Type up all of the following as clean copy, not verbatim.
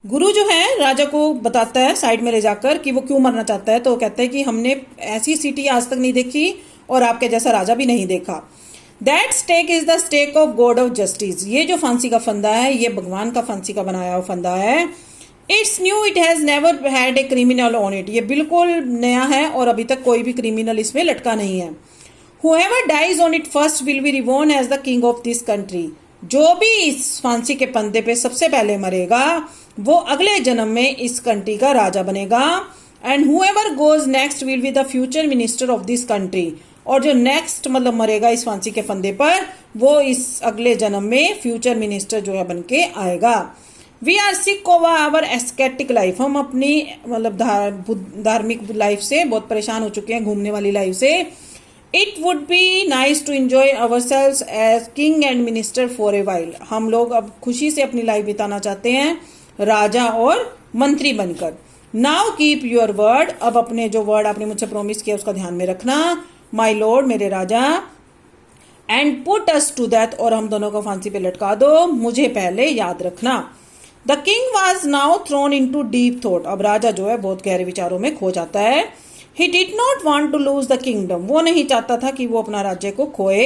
गुरु जो है राजा को बताता है साइड में ले जाकर कि वो क्यों मरना चाहता है, तो वो कहते हैं कि हमने ऐसी सिटी आज तक नहीं देखी और आपके जैसा राजा भी नहीं देखा। That stake is the stake of god of justice. ये जो फांसी का फंदा है ये भगवान का फांसी का बनाया हुआ फंदा है। It's new, it has never had a criminal on it. ये बिल्कुल नया है और अभी तक कोई भी क्रिमिनल इसमें लटका नहीं है। Whoever dies on it first will be reborn as the king of this country। जो भी इस फांसी के फंदे पे सबसे पहले मरेगा वो अगले जन्म में इस कंट्री का राजा बनेगा। And whoever goes next will be the future minister of this country। और जो नेक्स्ट मतलब मरेगा इस फांसी के फंदे पर वो इस अगले जन्म में फ्यूचर मिनिस्टर जो है बन के आएगा। We are sick over our ascetic life. हम अपनी मतलब धार्मिक लाइफ से बहुत परेशान हो चुके हैं, घूमने वाली लाइफ से। It would be nice to enjoy our selves as king and minister for a while. हम लोग अब खुशी से अपनी लाइफ बिताना चाहते हैं राजा और मंत्री बनकर। Now keep your word. अब अपने जो वर्ड आपने मुझसे प्रॉमिस किया उसका ध्यान में रखना। माई लॉर्ड, मेरे राजा। And put us to death. और हम दोनों को फांसी पे लटका दो, मुझे पहले याद रखना। The king was now thrown in to deep thought. अब राजा जो है बहुत गहरे विचारों में खो जाता है। He did not want to lose the kingdom। वो नहीं चाहता था कि वो अपना राज्य को खोए।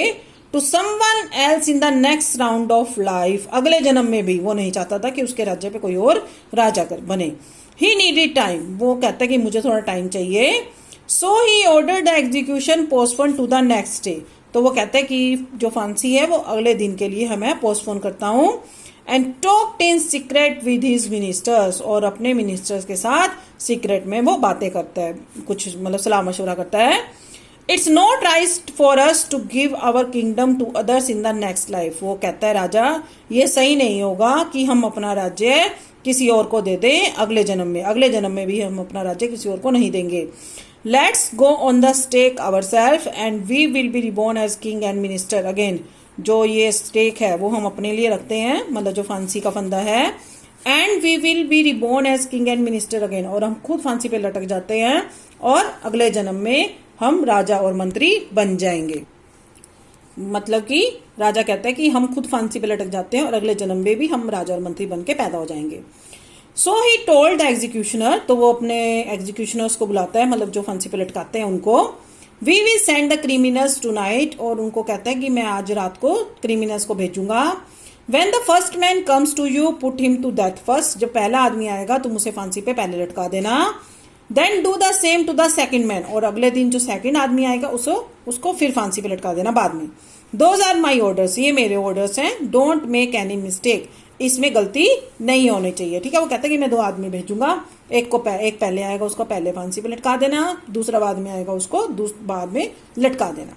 To someone else in the next round of life। अगले जन्म में भी वो नहीं चाहता था कि उसके राज्य पे कोई और राजा बने। He needed time। वो कहता है कि मुझे थोड़ा टाइम चाहिए। So he ordered the execution postponed to the next day। तो वो कहता है कि जो फांसी है वो अगले दिन के लिए मैं पोस्टपोन करता हूँ। And talked in secret with his ministers. और अपने मिनिस्टर्स के साथ सीक्रेट में वो बातें करता है, कुछ मतलब सलाह मशवरा करता है। It's not right for us to give our kingdom to others in the next life. वो कहता है राजा ये सही नहीं होगा कि हम अपना राज्य किसी और को दे दें अगले जन्म में। अगले जन्म में भी हम अपना राज्य किसी और को नहीं देंगे। Let's go on the stake our self and we will be reborn as king and minister again. जो ये स्टेक है वो हम अपने लिए रखते हैं, मतलब जो फांसी का फंदा है। And we will be reborn as king and minister again. और हम खुद फांसी पे लटक जाते हैं और अगले जन्म में हम राजा और मंत्री बन जाएंगे। मतलब कि राजा कहता है कि हम खुद फांसी पे लटक जाते हैं और अगले जन्म में भी हम राजा और मंत्री बन के पैदा हो जाएंगे। सो ही टोल्ड द एग्जीक्यूशनर। तो वो अपने एग्जीक्यूशनर्स को बुलाता है, मतलब जो फांसी पे लटकाते हैं उनको। We will send the criminals tonight. और उनको कहता है कि मैं आज रात को क्रिमिनल्स को भेजूंगा। When the first man comes to you put him to death first. जब पहला आदमी आएगा तुम उसे फांसी पे पहले लटका देना। Then do the same to the second man. और अगले दिन जो सेकंड आदमी आएगा उसको फिर फांसी पे लटका देना बाद में। Those are my orders. ये मेरे ऑर्डर्स हैं। Don't make any mistake. इसमें गलती नहीं होनी चाहिए, ठीक है। वो कहता है कि मैं 2 आदमी भेजूंगा, एक पहले आएगा उसको पहले फांसी पे लटका देना, दूसरा बाद में आएगा उसको बाद में लटका देना।